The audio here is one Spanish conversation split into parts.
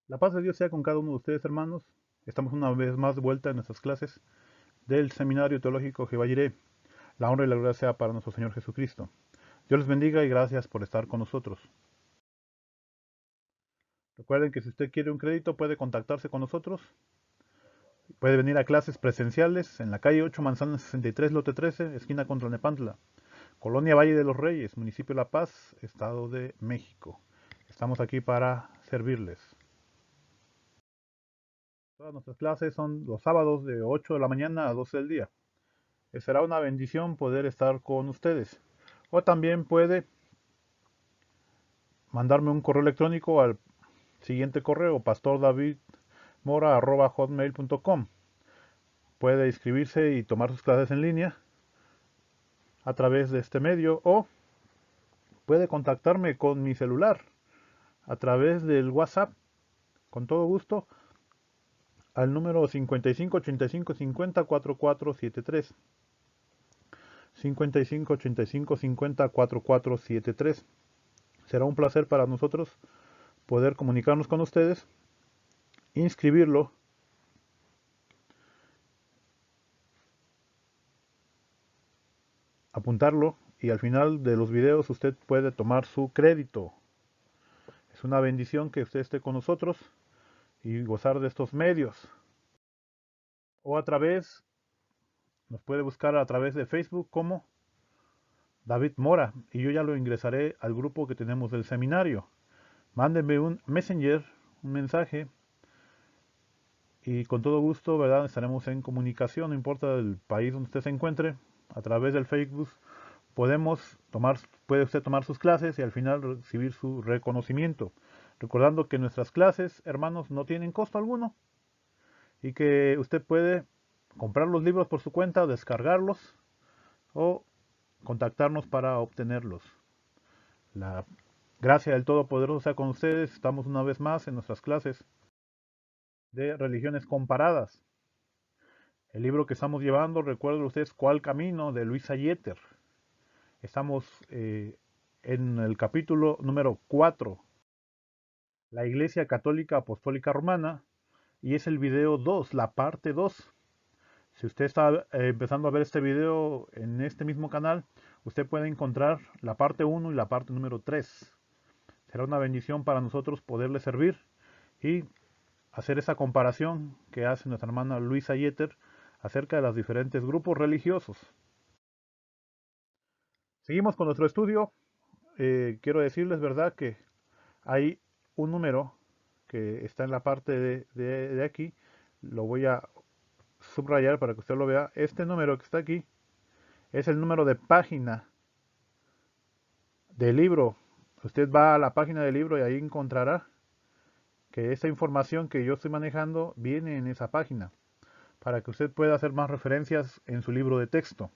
La paz de Dios sea con cada uno de ustedes, hermanos. Estamos una vez más de vuelta en nuestras clases del Seminario Teológico Jehová Jireh. La honra y la gloria sea para nuestro Señor Jesucristo. Dios les bendiga y gracias por estar con nosotros. Recuerden que si usted quiere un crédito puede contactarse con nosotros. Puede venir a clases presenciales en la calle 8, Manzana 63, lote 13, esquina contra Nepantla, Colonia Valle de los Reyes, municipio La Paz, Estado de México. Estamos aquí para servirles. Todas nuestras clases son los sábados de 8 de la mañana a 12 del día. Será una bendición poder estar con ustedes. O también puede mandarme un correo electrónico al siguiente correo, pastordavidmora@hotmail.com. Puede inscribirse y tomar sus clases en línea a través de este medio o puede contactarme con mi celular a través del WhatsApp con todo gusto al número 5585504473. 5585504473. Será un placer para nosotros poder comunicarnos con ustedes, inscribirlo, apuntarlo y al final de los videos usted puede tomar su crédito. Es una bendición que usted esté con nosotros y gozar de estos medios. O nos puede buscar a través de Facebook como David Mora y yo ya lo ingresaré al grupo que tenemos del seminario. Mándenme un messenger, un mensaje y con todo gusto, ¿verdad? Estaremos en comunicación, no importa el país donde usted se encuentre, a través del Facebook puede usted tomar sus clases y al final recibir su reconocimiento. Recordando que nuestras clases, hermanos, no tienen costo alguno y que usted puede comprar los libros por su cuenta, descargarlos o contactarnos para obtenerlos. La gracia del Todopoderoso sea con ustedes. Estamos una vez más en nuestras clases de religiones comparadas. El libro que estamos llevando, recuerden ustedes, ¿Cuál camino? De Luisa Yeter. Estamos en el capítulo número 4, la Iglesia Católica Apostólica Romana, y es el video 2, la parte 2. Si usted está empezando a ver este video en este mismo canal, usted puede encontrar la parte 1 y la parte número 3. Será una bendición para nosotros poderle servir y hacer esa comparación que hace nuestra hermana Luisa Yeter acerca de los diferentes grupos religiosos. Seguimos con nuestro estudio. Quiero decirles, ¿verdad?, que hay un número que está en la parte de aquí. Lo voy a subrayar para que usted lo vea. Este número que está aquí es el número de página del libro. Usted va a la página del libro y ahí encontrará que esa información que yo estoy manejando viene en esa página para que usted pueda hacer más referencias en su libro de texto.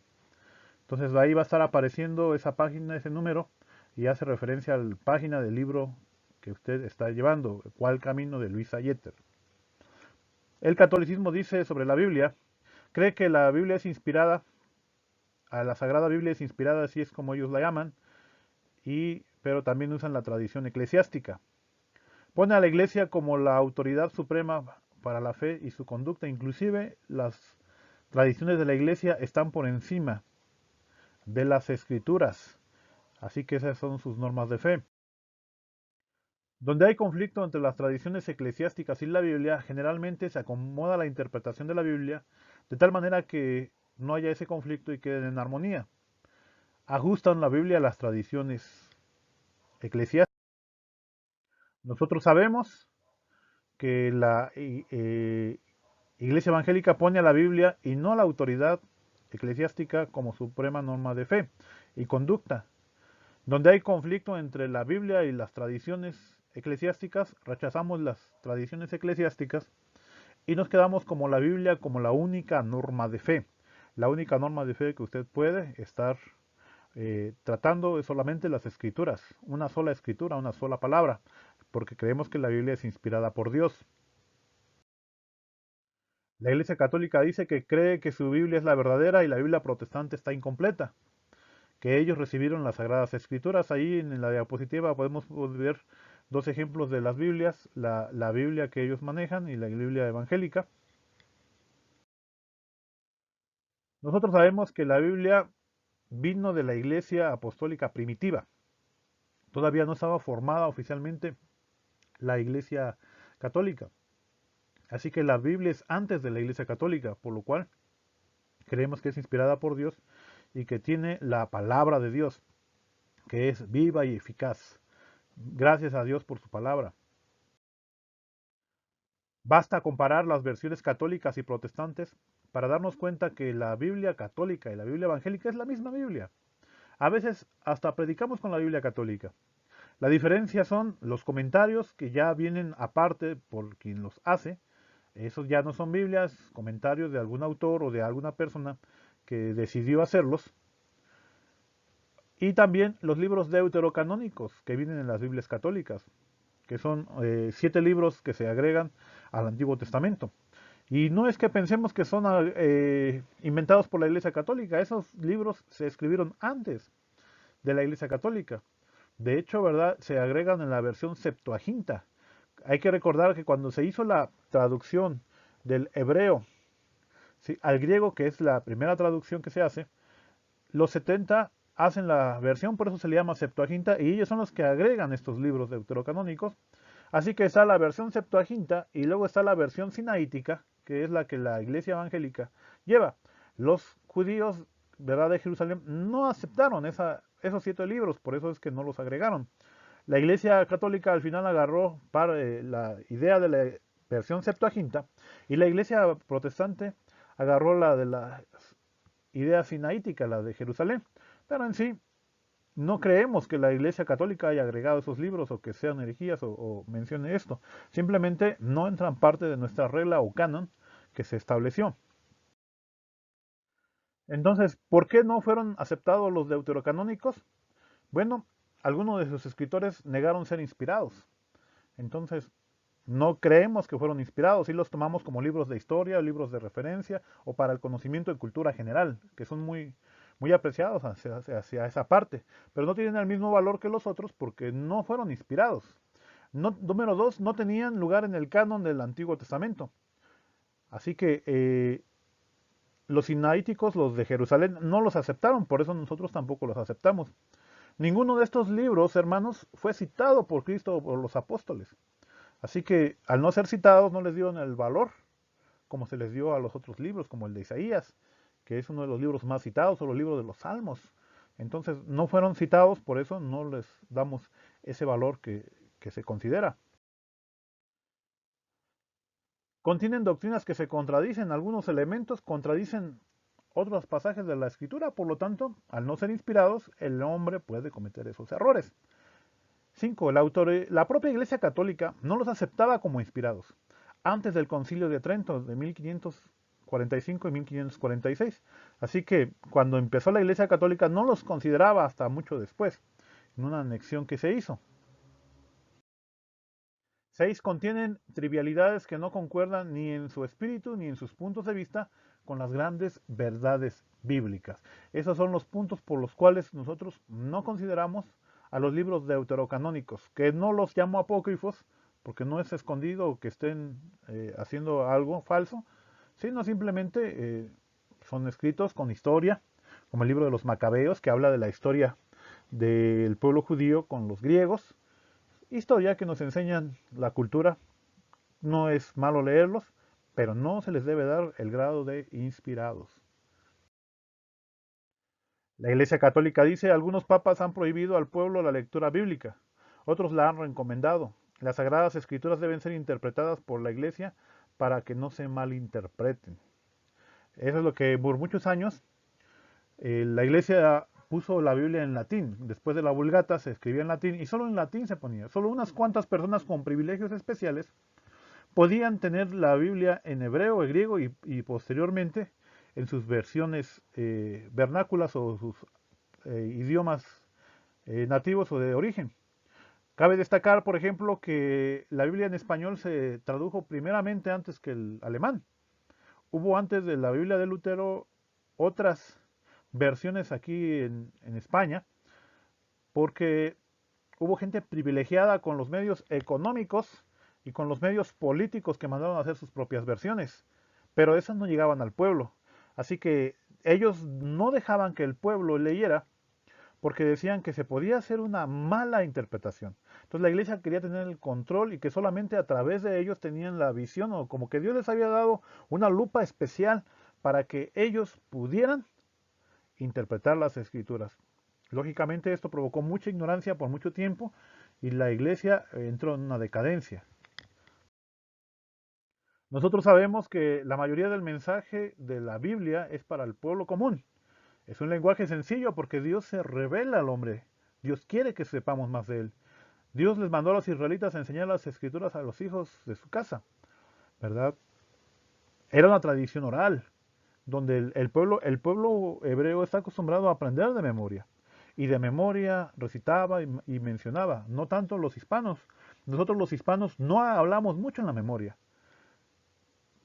Entonces ahí va a estar apareciendo esa página, ese número, y hace referencia a la página del libro que usted está llevando, ¿Cuál camino? De Luisa Yeter. El catolicismo dice sobre la Biblia, cree que la Biblia es inspirada, a la Sagrada Biblia es inspirada, así es como ellos la llaman, pero también usan la tradición eclesiástica. Pone a la Iglesia como la autoridad suprema para la fe y su conducta, inclusive las tradiciones de la Iglesia están por encima de las Escrituras, así que esas son sus normas de fe. Donde hay conflicto entre las tradiciones eclesiásticas y la Biblia, generalmente se acomoda la interpretación de la Biblia de tal manera que no haya ese conflicto y queden en armonía. Ajustan la Biblia a las tradiciones eclesiásticas. Nosotros sabemos que la Iglesia Evangélica pone a la Biblia y no a la autoridad eclesiástica como suprema norma de fe y conducta. Donde hay conflicto entre la Biblia y las tradiciones eclesiásticas, rechazamos las tradiciones eclesiásticas y nos quedamos como la Biblia como la única norma de fe. La única norma de fe que usted puede estar tratando es solamente las escrituras, una sola escritura, una sola palabra, porque creemos que la Biblia es inspirada por Dios. La Iglesia Católica dice que cree que su Biblia es la verdadera y la Biblia protestante está incompleta, que ellos recibieron las Sagradas Escrituras. Ahí en la diapositiva podemos ver dos ejemplos de las Biblias, la Biblia que ellos manejan y la Biblia evangélica. Nosotros sabemos que la Biblia vino de la Iglesia Apostólica primitiva. Todavía no estaba formada oficialmente la Iglesia Católica. Así que la Biblia es antes de la Iglesia Católica, por lo cual creemos que es inspirada por Dios y que tiene la palabra de Dios, que es viva y eficaz. Gracias a Dios por su palabra. Basta comparar las versiones católicas y protestantes para darnos cuenta que la Biblia católica y la Biblia evangélica es la misma Biblia. A veces hasta predicamos con la Biblia católica. La diferencia son los comentarios que ya vienen aparte por quien los hace. Esos ya no son Biblias, comentarios de algún autor o de alguna persona que decidió hacerlos. Y también los libros deuterocanónicos que vienen en las Biblias católicas, que son 7 libros que se agregan al Antiguo Testamento. Y no es que pensemos que son inventados por la Iglesia Católica, esos libros se escribieron antes de la Iglesia Católica. De hecho, ¿verdad? Se agregan en la versión Septuaginta. Hay que recordar que cuando se hizo la traducción del hebreo, ¿sí?, al griego, que es la primera traducción que se hace, los 70 hacen la versión, por eso se le llama Septuaginta, y ellos son los que agregan estos libros deuterocanónicos. Así que está la versión Septuaginta y luego está la versión sinaítica, que es la que la Iglesia evangélica lleva. Los judíos, ¿verdad?, de Jerusalén no aceptaron esos 7 libros, por eso es que no los agregaron. La Iglesia Católica al final agarró la idea de la versión Septuaginta y la Iglesia Protestante agarró la de la idea sinaítica, la de Jerusalén. Pero en sí, no creemos que la Iglesia Católica haya agregado esos libros o que sean herejías o mencione esto. Simplemente no entran parte de nuestra regla o canon que se estableció. Entonces, ¿por qué no fueron aceptados los deuterocanónicos? Bueno, algunos de sus escritores negaron ser inspirados. Entonces, no creemos que fueron inspirados, sí los tomamos como libros de historia, libros de referencia o para el conocimiento de cultura general, que son muy apreciados hacia esa parte, pero no tienen el mismo valor que los otros porque no fueron inspirados. Número 2, no tenían lugar en el canon del Antiguo Testamento. Así que los sinaíticos, los de Jerusalén, no los aceptaron, por eso nosotros tampoco los aceptamos. Ninguno de estos libros, hermanos, fue citado por Cristo o por los apóstoles. Así que al no ser citados no les dieron el valor como se les dio a los otros libros, como el de Isaías, que es uno de los libros más citados, o los libros de los Salmos. Entonces no fueron citados, por eso no les damos ese valor que se considera. Contienen doctrinas que se contradicen, algunos elementos contradicen otros pasajes de la Escritura, por lo tanto, al no ser inspirados, el hombre puede cometer esos errores. 5. La propia Iglesia Católica no los aceptaba como inspirados antes del Concilio de Trento de 1545 y 1546. Así que cuando empezó la Iglesia Católica no los consideraba hasta mucho después, en una anexión que se hizo. 6. Contienen trivialidades que no concuerdan ni en su espíritu ni en sus puntos de vista con las grandes verdades bíblicas. Esos son los puntos por los cuales nosotros no consideramos a los libros deuterocanónicos, que no los llamo apócrifos, porque no es escondido que estén haciendo algo falso, sino simplemente son escritos con historia, como el libro de los Macabeos, que habla de la historia del pueblo judío con los griegos, historia que nos enseñan la cultura. No es malo leerlos, pero no se les debe dar el grado de inspirados. La Iglesia Católica dice, algunos papas han prohibido al pueblo la lectura bíblica, otros la han recomendado. Las Sagradas Escrituras deben ser interpretadas por la Iglesia para que no se malinterpreten. Eso es lo que por muchos años la Iglesia puso la Biblia en latín. Después de la Vulgata se escribía en latín y solo en latín se ponía. Solo unas cuantas personas con privilegios especiales podían tener la Biblia en hebreo, en griego y posteriormente en sus versiones vernáculas o sus idiomas nativos o de origen. Cabe destacar, por ejemplo, que la Biblia en español se tradujo primeramente antes que el alemán. Hubo antes de la Biblia de Lutero otras versiones aquí en España, porque hubo gente privilegiada con los medios económicos y con los medios políticos que mandaron a hacer sus propias versiones, pero esas no llegaban al pueblo. Así que ellos no dejaban que el pueblo leyera porque decían que se podía hacer una mala interpretación. Entonces la iglesia quería tener el control y que solamente a través de ellos tenían la visión, o como que Dios les había dado una lupa especial para que ellos pudieran interpretar las escrituras. Lógicamente esto provocó mucha ignorancia por mucho tiempo y la iglesia entró en una decadencia. Nosotros sabemos que la mayoría del mensaje de la Biblia es para el pueblo común. Es un lenguaje sencillo porque Dios se revela al hombre. Dios quiere que sepamos más de él. Dios les mandó a los israelitas a enseñar las escrituras a los hijos de su casa, ¿verdad? Era una tradición oral, donde el pueblo hebreo está acostumbrado a aprender de memoria. Y de memoria recitaba y mencionaba, no tanto los hispanos. Nosotros los hispanos no hablamos mucho en la memoria.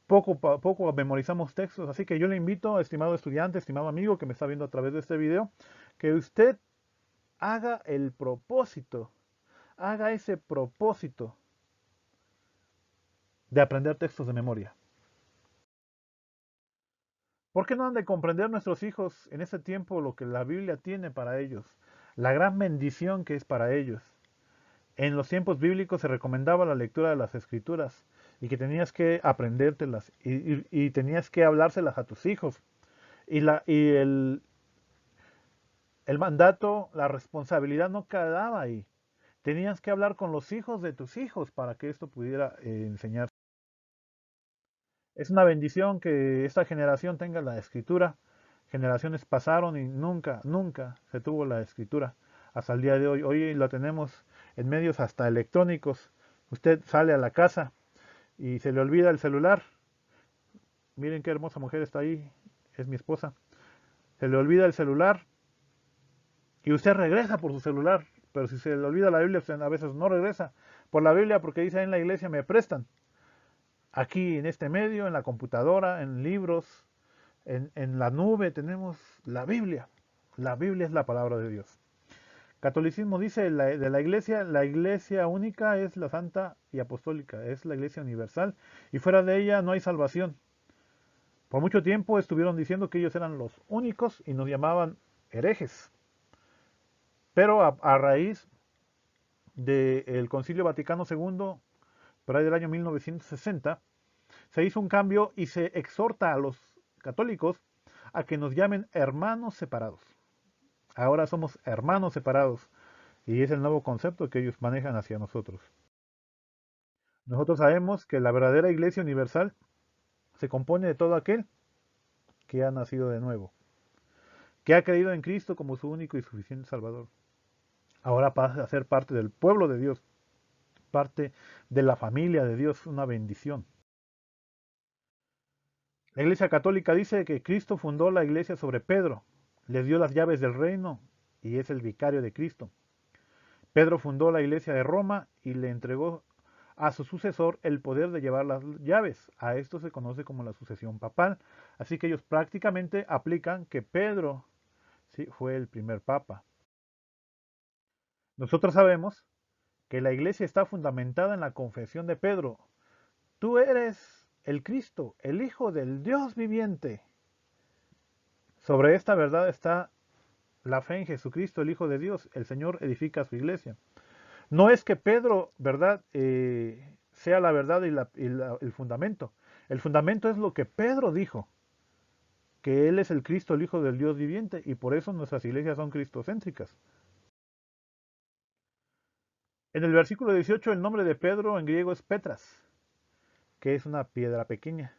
Poco memorizamos textos, así que yo le invito, estimado estudiante, estimado amigo que me está viendo a través de este video, que usted haga ese propósito de aprender textos de memoria. ¿Por qué no han de comprender nuestros hijos en este tiempo lo que la Biblia tiene para ellos? La gran bendición que es para ellos. En los tiempos bíblicos se recomendaba la lectura de las escrituras y que tenías que aprendértelas y tenías que hablárselas a tus hijos. Y el mandato, la responsabilidad no quedaba ahí. Tenías que hablar con los hijos de tus hijos para que esto pudiera enseñarse. Es una bendición que esta generación tenga la escritura. Generaciones pasaron y nunca se tuvo la escritura. Hasta el día de hoy. Hoy la tenemos en medios hasta electrónicos. Usted sale a la casa y se le olvida el celular. Miren qué hermosa mujer está ahí. Es mi esposa. Se le olvida el celular y usted regresa por su celular. Pero si se le olvida la Biblia, usted a veces no regresa por la Biblia porque dice en la iglesia me prestan. Aquí en este medio, en la computadora, en libros, en la nube tenemos la Biblia. La Biblia es la palabra de Dios. Catolicismo dice de la iglesia única es la santa y apostólica, es la iglesia universal y fuera de ella no hay salvación. Por mucho tiempo estuvieron diciendo que ellos eran los únicos y nos llamaban herejes. Pero a raíz del Concilio Vaticano II, por ahí del año 1960, se hizo un cambio y se exhorta a los católicos a que nos llamen hermanos separados. Ahora somos hermanos separados y es el nuevo concepto que ellos manejan hacia nosotros. Nosotros sabemos que la verdadera Iglesia Universal se compone de todo aquel que ha nacido de nuevo, que ha creído en Cristo como su único y suficiente Salvador. Ahora pasa a ser parte del pueblo de Dios, parte de la familia de Dios, una bendición. La Iglesia Católica dice que Cristo fundó la iglesia sobre Pedro, les dio las llaves del reino y es el vicario de Cristo. Pedro fundó la iglesia de Roma y le entregó a su sucesor el poder de llevar las llaves. A esto se conoce como la sucesión papal. Así que ellos prácticamente aplican que Pedro sí, fue el primer papa. Nosotros sabemos que la iglesia está fundamentada en la confesión de Pedro. Tú eres el Cristo, el Hijo del Dios viviente. Sobre esta verdad está la fe en Jesucristo, el Hijo de Dios. El Señor edifica su iglesia. No es que Pedro, ¿verdad?, sea la verdad y el fundamento. El fundamento es lo que Pedro dijo, que Él es el Cristo, el Hijo del Dios viviente, y por eso nuestras iglesias son cristocéntricas. En el versículo 18 el nombre de Pedro en griego es Petras, que es una piedra pequeña.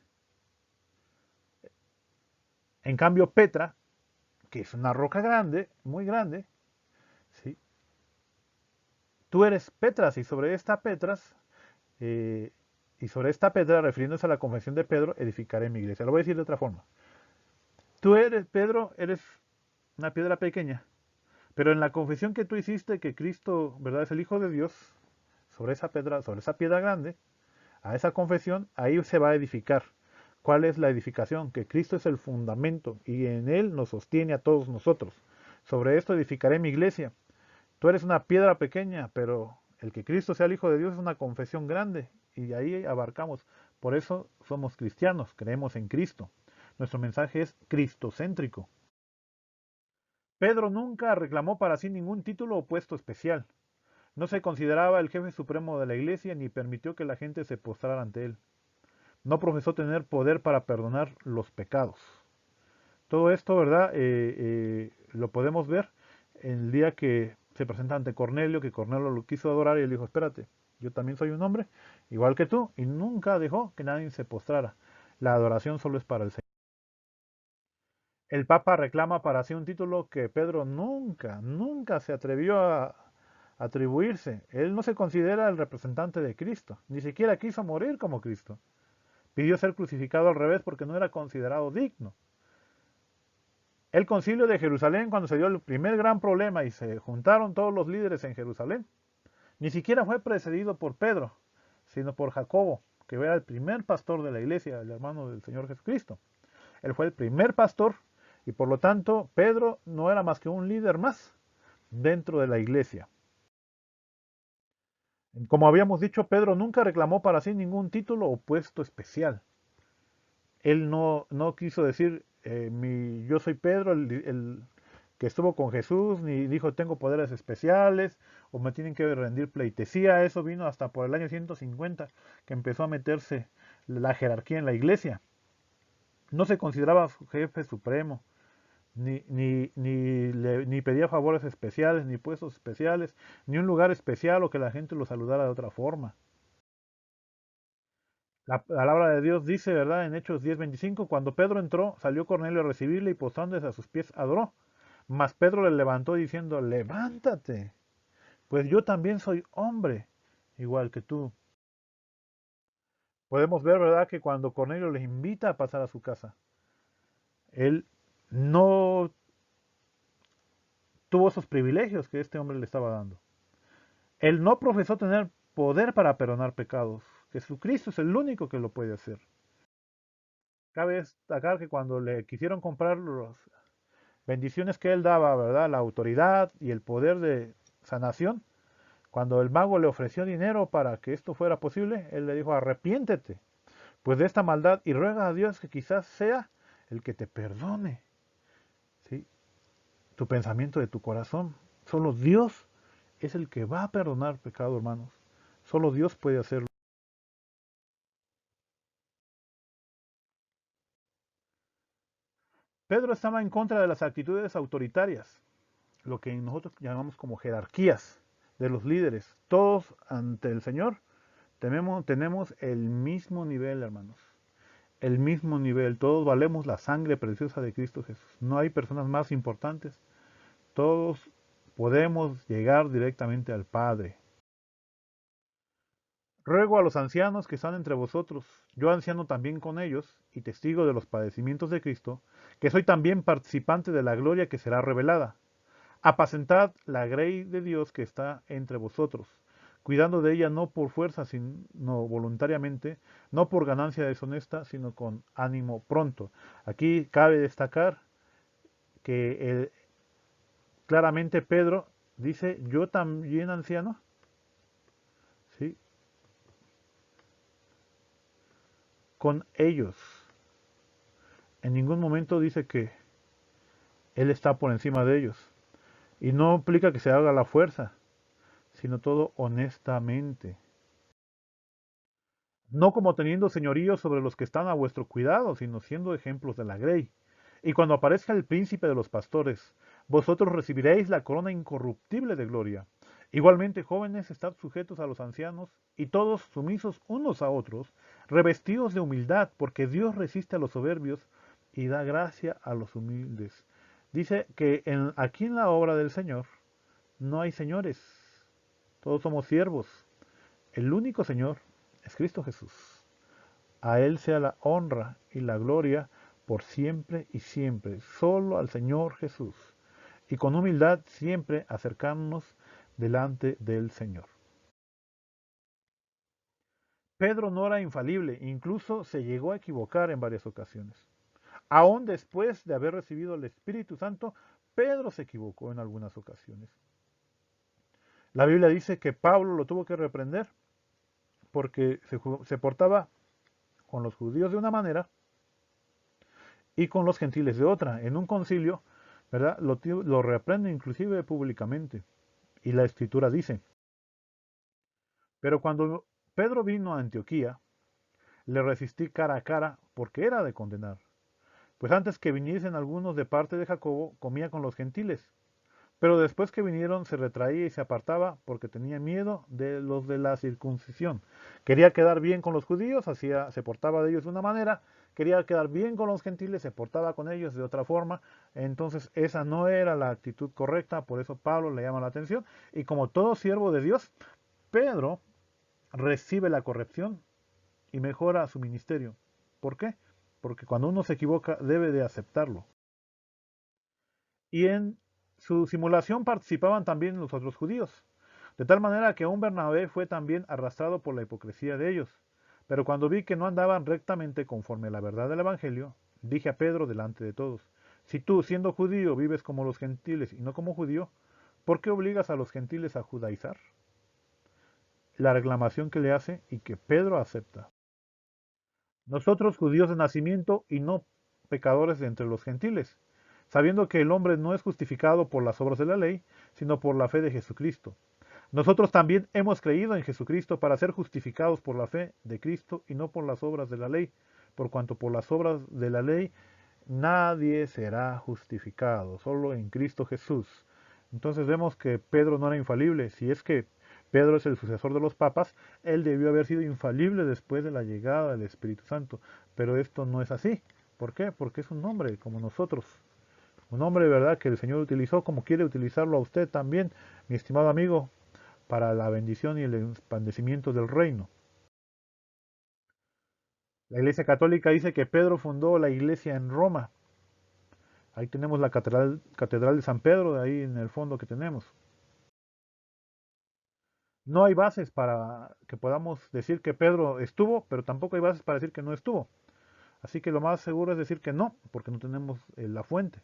En cambio Petra, que es una roca grande, muy grande, ¿sí? Tú eres Petras y sobre esta Petras, refiriéndose a la confesión de Pedro, edificaré mi iglesia. Lo voy a decir de otra forma. Tú eres, Pedro, eres una piedra pequeña, pero en la confesión que tú hiciste que Cristo, ¿verdad?, es el Hijo de Dios, sobre esa piedra grande, a esa confesión, ahí se va a edificar. ¿Cuál es la edificación? Que Cristo es el fundamento y en Él nos sostiene a todos nosotros. Sobre esto edificaré mi iglesia. Tú eres una piedra pequeña, pero el que Cristo sea el Hijo de Dios es una confesión grande y ahí abarcamos. Por eso somos cristianos, creemos en Cristo. Nuestro mensaje es cristocéntrico. Pedro nunca reclamó para sí ningún título o puesto especial. No se consideraba el jefe supremo de la iglesia ni permitió que la gente se postrara ante él. No profesó tener poder para perdonar los pecados. Todo esto, ¿verdad? Lo podemos ver el día que se presenta ante Cornelio, que Cornelio lo quiso adorar y él dijo, espérate, yo también soy un hombre, igual que tú, y nunca dejó que nadie se postrara. La adoración solo es para el Señor. El Papa reclama para sí un título que Pedro nunca se atrevió a atribuirse. Él no se considera el representante de Cristo, ni siquiera quiso morir como Cristo. Pidió ser crucificado al revés porque no era considerado digno. El concilio de Jerusalén, cuando se dio el primer gran problema y se juntaron todos los líderes en Jerusalén, ni siquiera fue precedido por Pedro, sino por Jacobo, que era el primer pastor de la iglesia, el hermano del Señor Jesucristo. Él fue el primer pastor y por lo tanto Pedro no era más que un líder más dentro de la iglesia. Como habíamos dicho, Pedro nunca reclamó para sí ningún título o puesto especial. Él no quiso decir, yo soy Pedro, el que estuvo con Jesús, ni dijo tengo poderes especiales o me tienen que rendir pleitesía. Eso vino hasta por el año 150, que empezó a meterse la jerarquía en la iglesia. No se consideraba su jefe supremo, ni pedía favores especiales, ni puestos especiales, ni un lugar especial o que la gente lo saludara de otra forma. La palabra de Dios dice, ¿verdad? En Hechos 10:25, cuando Pedro entró, salió Cornelio a recibirle y postrándose a sus pies adoró. Mas Pedro le levantó diciendo, levántate, pues yo también soy hombre, igual que tú. Podemos ver, ¿verdad?, que cuando Cornelio les invita a pasar a su casa, él no tuvo esos privilegios que este hombre le estaba dando. Él no profesó tener poder para perdonar pecados. Jesucristo es el único que lo puede hacer. Cabe destacar que cuando le quisieron comprar las bendiciones que él daba, ¿verdad? La autoridad y el poder de sanación, cuando el mago le ofreció dinero para que esto fuera posible, él le dijo, arrepiéntete, pues de esta maldad y ruega a Dios que quizás sea el que te perdone, ¿sí? Tu pensamiento de tu corazón. Solo Dios es el que va a perdonar pecado, hermanos. Solo Dios puede hacerlo. Pedro estaba en contra de las actitudes autoritarias, lo que nosotros llamamos como jerarquías de los líderes. Todos ante el Señor tenemos el mismo nivel, hermanos. El mismo nivel. Todos valemos la sangre preciosa de Cristo Jesús. No hay personas más importantes. Todos podemos llegar directamente al Padre. Ruego a los ancianos que están entre vosotros, yo anciano también con ellos, y testigo de los padecimientos de Cristo, que soy también participante de la gloria que será revelada. Apacentad la grey de Dios que está entre vosotros, cuidando de ella no por fuerza, sino voluntariamente, no por ganancia deshonesta, sino con ánimo pronto. Aquí cabe destacar que claramente Pedro dice, yo también anciano, ¿sí? Con ellos. En ningún momento dice que él está por encima de ellos. Y no implica que se haga la fuerza, sino todo honestamente. No como teniendo señorío sobre los que están a vuestro cuidado, sino siendo ejemplos de la grey. Y cuando aparezca el príncipe de los pastores, vosotros recibiréis la corona incorruptible de gloria. Igualmente, jóvenes, estad sujetos a los ancianos, y todos sumisos unos a otros, revestidos de humildad, porque Dios resiste a los soberbios y da gracia a los humildes. Dice que aquí en la obra del Señor no hay señores, todos somos siervos. El único Señor es Cristo Jesús. A Él sea la honra y la gloria por siempre y siempre, solo al Señor Jesús. Y con humildad siempre acercarnos delante del Señor. Pedro no era infalible, incluso se llegó a equivocar en varias ocasiones. Aún después de haber recibido el Espíritu Santo, Pedro se equivocó en algunas ocasiones. La Biblia dice que Pablo lo tuvo que reprender porque se portaba con los judíos de una manera y con los gentiles de otra. En un concilio, ¿verdad? Lo reprende inclusive públicamente. Y la escritura dice, pero cuando Pedro vino a Antioquía, le resistí cara a cara porque era de condenar. Pues antes que viniesen algunos de parte de Jacobo, comía con los gentiles. Pero después que vinieron se retraía y se apartaba porque tenía miedo de los de la circuncisión. Quería quedar bien con los judíos, se portaba de ellos de una manera, quería quedar bien con los gentiles, se portaba con ellos de otra forma. Entonces esa no era la actitud correcta, por eso Pablo le llama la atención. Y como todo siervo de Dios, Pedro recibe la corrección y mejora su ministerio. ¿Por qué? Porque cuando uno se equivoca debe de aceptarlo. Y en su simulación participaban también los otros judíos, de tal manera que un Bernabé fue también arrastrado por la hipocresía de ellos. Pero cuando vi que no andaban rectamente conforme a la verdad del Evangelio, dije a Pedro delante de todos, si tú, siendo judío, vives como los gentiles y no como judío, ¿por qué obligas a los gentiles a judaizar? La reclamación que le hace y que Pedro acepta. Nosotros judíos de nacimiento y no pecadores de entre los gentiles, sabiendo que el hombre no es justificado por las obras de la ley, sino por la fe de Jesucristo. Nosotros también hemos creído en Jesucristo para ser justificados por la fe de Cristo y no por las obras de la ley, por cuanto por las obras de la ley nadie será justificado, solo en Cristo Jesús. Entonces vemos que Pedro no era infalible. Si es que Pedro es el sucesor de los papas, él debió haber sido infalible después de la llegada del Espíritu Santo. Pero esto no es así. ¿Por qué? Porque es un hombre como nosotros. Un hombre, ¿verdad?, que el Señor utilizó como quiere utilizarlo a usted también, mi estimado amigo, para la bendición y el expandecimiento del reino. La Iglesia Católica dice que Pedro fundó la iglesia en Roma. Ahí tenemos la catedral de San Pedro, de ahí en el fondo que tenemos. No hay bases para que podamos decir que Pedro estuvo, pero tampoco hay bases para decir que no estuvo. Así que lo más seguro es decir que no, porque no tenemos la fuente.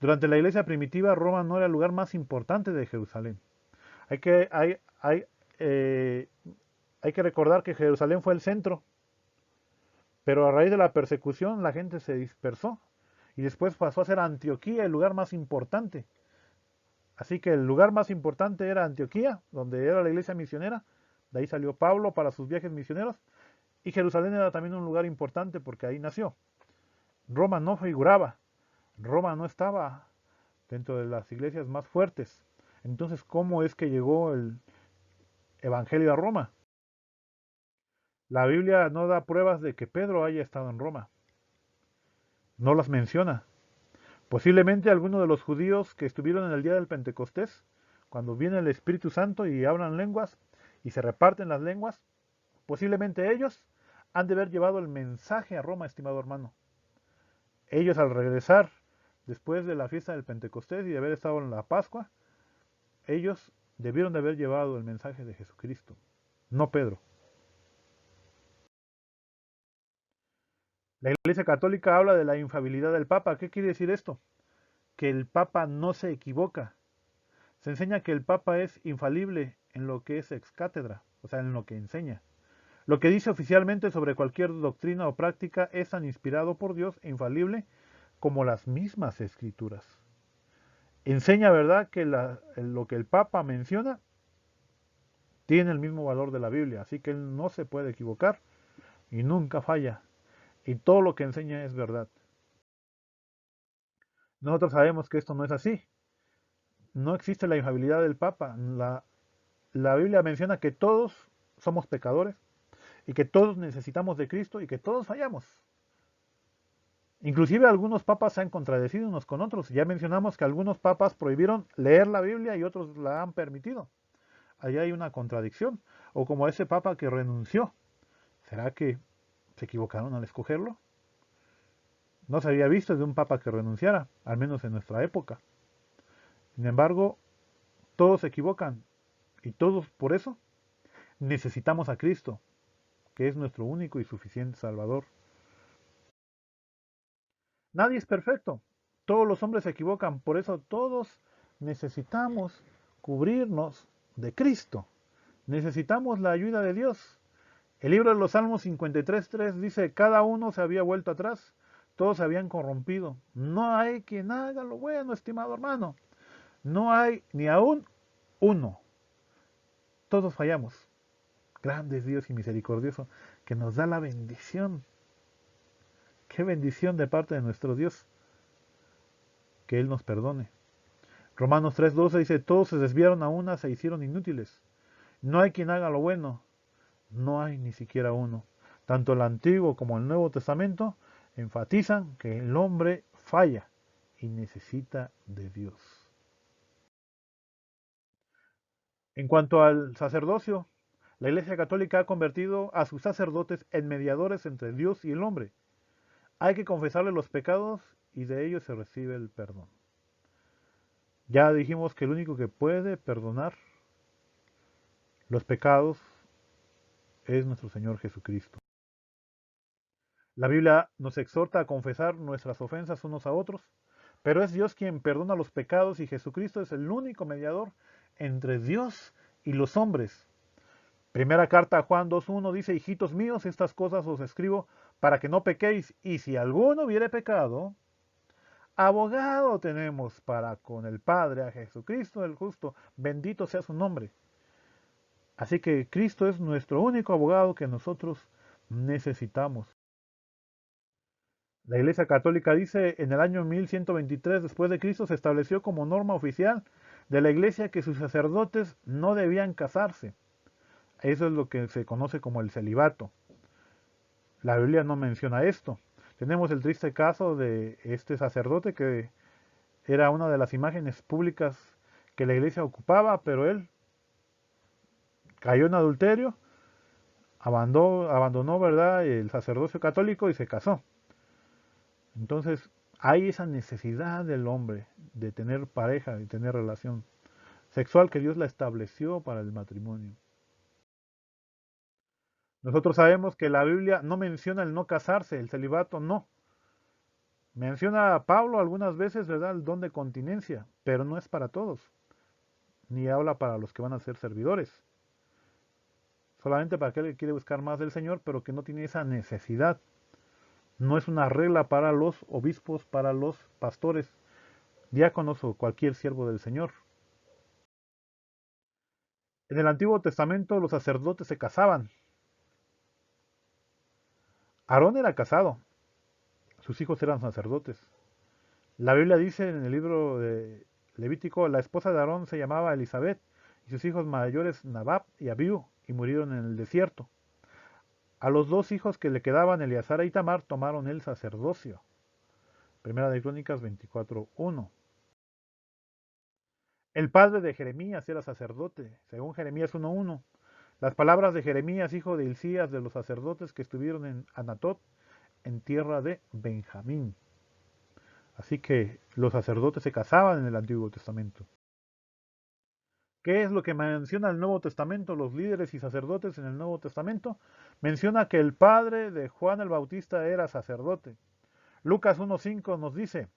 Durante la iglesia primitiva, Roma no era el lugar más importante de Jerusalén. Hay que, hay, hay, eh, hay que recordar que Jerusalén fue el centro, pero a raíz de la persecución la gente se dispersó y después pasó a ser Antioquía el lugar más importante. Así que el lugar más importante era Antioquía, donde era la iglesia misionera. De ahí salió Pablo para sus viajes misioneros. Y Jerusalén era también un lugar importante porque ahí nació. Roma no figuraba. Roma no estaba dentro de las iglesias más fuertes. Entonces, ¿cómo es que llegó el Evangelio a Roma? La Biblia no da pruebas de que Pedro haya estado en Roma. No las menciona. Posiblemente algunos de los judíos que estuvieron en el día del Pentecostés, cuando viene el Espíritu Santo y hablan lenguas y se reparten las lenguas, posiblemente ellos han de haber llevado el mensaje a Roma, estimado hermano. Ellos al regresar después de la fiesta del Pentecostés y de haber estado en la Pascua, ellos debieron de haber llevado el mensaje de Jesucristo, no Pedro. La Iglesia Católica habla de la infalibilidad del Papa. ¿Qué quiere decir esto? Que el Papa no se equivoca. Se enseña que el Papa es infalible en lo que es ex cátedra, o sea, en lo que enseña. Lo que dice oficialmente sobre cualquier doctrina o práctica es tan inspirado por Dios e infalible como las mismas escrituras. Enseña, ¿verdad?, que lo que el Papa menciona tiene el mismo valor de la Biblia, así que él no se puede equivocar y nunca falla. Y todo lo que enseña es verdad. Nosotros sabemos que esto no es así. No existe la infalibilidad del Papa. La Biblia menciona que todos somos pecadores y que todos necesitamos de Cristo y que todos fallamos. Inclusive algunos papas se han contradecido unos con otros. Ya mencionamos que algunos papas prohibieron leer la Biblia y otros la han permitido. Ahí hay una contradicción. O como ese papa que renunció. ¿Será que se equivocaron al escogerlo? No se había visto de un papa que renunciara, al menos en nuestra época. Sin embargo, todos se equivocan y todos por eso necesitamos a Cristo, que es nuestro único y suficiente Salvador. Nadie es perfecto. Todos los hombres se equivocan. Por eso todos necesitamos cubrirnos de Cristo. Necesitamos la ayuda de Dios. El libro de los Salmos 53:3 dice, cada uno se había vuelto atrás, todos se habían corrompido. No hay quien haga lo bueno, estimado hermano. No hay ni aún uno. Todos fallamos. Grande es Dios y misericordioso, que nos da la bendición. Qué bendición de parte de nuestro Dios, que Él nos perdone. Romanos 3:12 dice, todos se desviaron a una, se hicieron inútiles. No hay quien haga lo bueno, no hay ni siquiera uno. Tanto el Antiguo como el Nuevo Testamento enfatizan que el hombre falla y necesita de Dios. En cuanto al sacerdocio, la Iglesia Católica ha convertido a sus sacerdotes en mediadores entre Dios y el hombre. Hay que confesarle los pecados y de ellos se recibe el perdón. Ya dijimos que el único que puede perdonar los pecados es nuestro Señor Jesucristo. La Biblia nos exhorta a confesar nuestras ofensas unos a otros, pero es Dios quien perdona los pecados y Jesucristo es el único mediador entre Dios y los hombres. Primera carta a Juan 2:1 dice, hijitos míos, estas cosas os escribo para que no pequéis, y si alguno hubiere pecado, abogado tenemos para con el Padre, a Jesucristo el justo, bendito sea su nombre. Así que Cristo es nuestro único abogado que nosotros necesitamos. La Iglesia Católica dice, en el año 1123 después de Cristo se estableció como norma oficial de la Iglesia que sus sacerdotes no debían casarse. Eso es lo que se conoce como el celibato. La Biblia no menciona esto. Tenemos el triste caso de este sacerdote que era una de las imágenes públicas que la iglesia ocupaba, pero él cayó en adulterio, abandonó, ¿verdad?, el sacerdocio católico y se casó. Entonces, hay esa necesidad del hombre de tener pareja, de tener relación sexual que Dios la estableció para el matrimonio. Nosotros sabemos que la Biblia no menciona el no casarse, el celibato no. Menciona a Pablo algunas veces, ¿verdad?, el don de continencia, pero no es para todos, ni habla para los que van a ser servidores. Solamente para aquel que quiere buscar más del Señor, pero que no tiene esa necesidad. No es una regla para los obispos, para los pastores, diáconos o cualquier siervo del Señor. En el Antiguo Testamento los sacerdotes se casaban. Aarón era casado, sus hijos eran sacerdotes. La Biblia dice en el libro de Levítico, la esposa de Aarón se llamaba Elizabeth y sus hijos mayores Nadab y Abiú, y murieron en el desierto. A los dos hijos que le quedaban, Eleazar e Itamar, tomaron el sacerdocio. Primera de Crónicas 24:1. El padre de Jeremías era sacerdote, según Jeremías 1:1. Las palabras de Jeremías, hijo de Hilcías, de los sacerdotes que estuvieron en Anatot, en tierra de Benjamín. Así que los sacerdotes se casaban en el Antiguo Testamento. ¿Qué es lo que menciona el Nuevo Testamento, los líderes y sacerdotes en el Nuevo Testamento? Menciona que el padre de Juan el Bautista era sacerdote. Lucas 1:5 nos dice,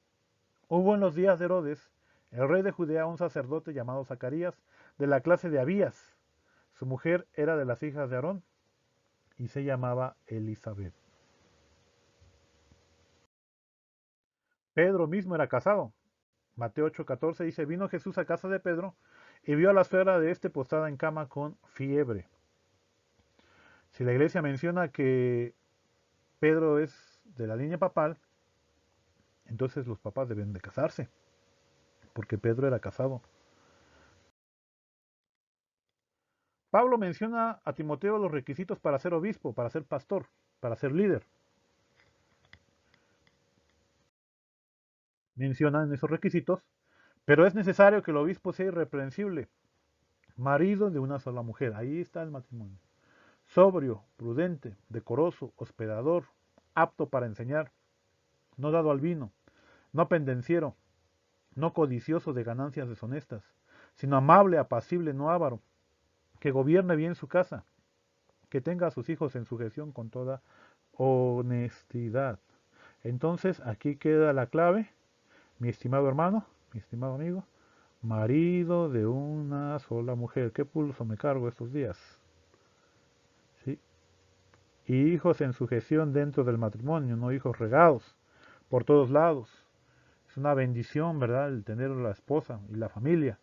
hubo en los días de Herodes, el rey de Judea, un sacerdote llamado Zacarías, de la clase de Abías. Su mujer era de las hijas de Aarón y se llamaba Elizabeth. Pedro mismo era casado. Mateo 8:14 dice, vino Jesús a casa de Pedro y vio a la suegra de este postrada en cama con fiebre. Si la iglesia menciona que Pedro es de la línea papal, entonces los papás deben de casarse, porque Pedro era casado. Pablo menciona a Timoteo los requisitos para ser obispo, para ser pastor, para ser líder. Mencionan esos requisitos, pero es necesario que el obispo sea irreprensible, marido de una sola mujer. Ahí está el matrimonio. Sobrio, prudente, decoroso, hospedador, apto para enseñar, no dado al vino, no pendenciero, no codicioso de ganancias deshonestas, sino amable, apacible, no avaro, que gobierne bien su casa, que tenga a sus hijos en sujeción con toda honestidad. Entonces, aquí queda la clave, mi estimado hermano, mi estimado amigo, marido de una sola mujer. ¿Qué pulso me cargo estos días? ¿Sí? Y hijos en sujeción dentro del matrimonio, no hijos regados por todos lados. Es una bendición, ¿verdad?, el tener la esposa y la familia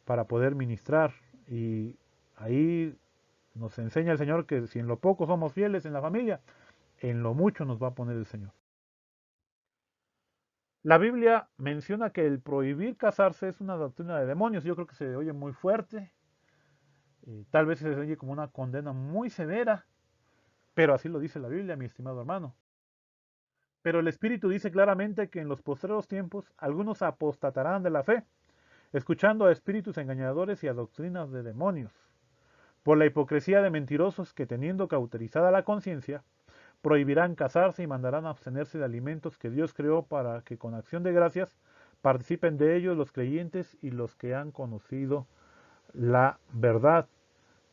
para poder ministrar. Y ahí nos enseña el Señor que si en lo poco somos fieles en la familia, en lo mucho nos va a poner el Señor. La Biblia menciona que el prohibir casarse es una doctrina de demonios. Yo creo que se oye muy fuerte, tal vez se oye como una condena muy severa, pero así lo dice la Biblia, mi estimado hermano. Pero el Espíritu dice claramente que en los postreros tiempos algunos apostatarán de la fe, escuchando a espíritus engañadores y a doctrinas de demonios, por la hipocresía de mentirosos que, teniendo cauterizada la conciencia, prohibirán casarse y mandarán abstenerse de alimentos que Dios creó para que con acción de gracias participen de ellos los creyentes y los que han conocido la verdad.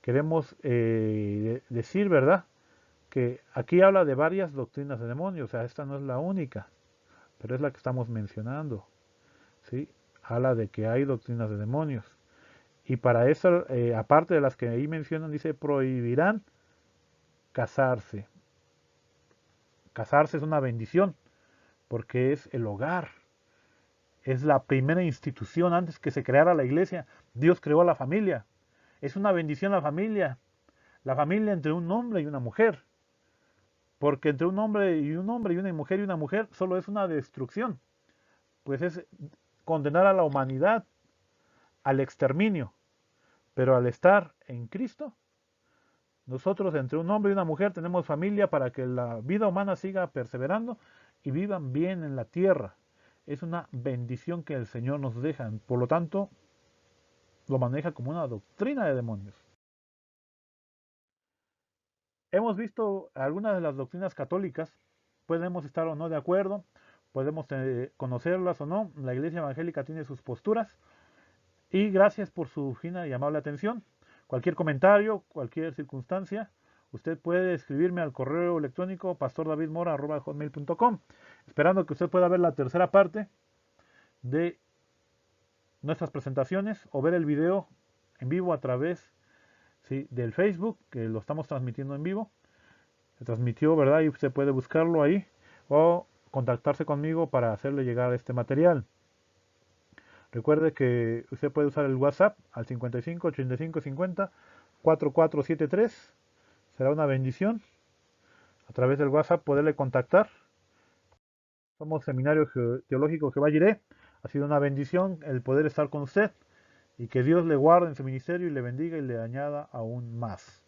Queremos decir, ¿verdad?, que aquí habla de varias doctrinas de demonios, o sea, esta no es la única, pero es la que estamos mencionando, ¿sí? Habla de que hay doctrinas de demonios. Y para eso, aparte de las que ahí mencionan, dice, prohibirán casarse. Casarse es una bendición, porque es el hogar, es la primera institución antes que se creara la iglesia. Dios creó a la familia. Es una bendición la familia entre un hombre y una mujer, porque entre un hombre y una mujer solo es una destrucción, pues es condenar a la humanidad al exterminio. Pero al estar en Cristo, nosotros entre un hombre y una mujer tenemos familia para que la vida humana siga perseverando y vivan bien en la tierra. Es una bendición que el Señor nos deja. Por lo tanto, lo maneja como una doctrina de demonios. Hemos visto algunas de las doctrinas católicas, podemos estar o no de acuerdo, podemos conocerlas o no, la Iglesia Evangélica tiene sus posturas y gracias por su fina y amable atención. Cualquier comentario, cualquier circunstancia, usted puede escribirme al correo electrónico pastordavidmora@hotmail.com, esperando que usted pueda ver la tercera parte de nuestras presentaciones o ver el video en vivo a través, ¿sí?, del Facebook, que lo estamos transmitiendo en vivo. Se transmitió, ¿verdad? Y usted puede buscarlo ahí o contactarse conmigo para hacerle llegar este material. Recuerde que usted puede usar el WhatsApp al 55 85 50 4473. Será una bendición a través del WhatsApp poderle contactar. Somos Seminario Teológico Jehová Jireh. Ha sido una bendición el poder estar con usted y que Dios le guarde en su ministerio y le bendiga y le añada aún más.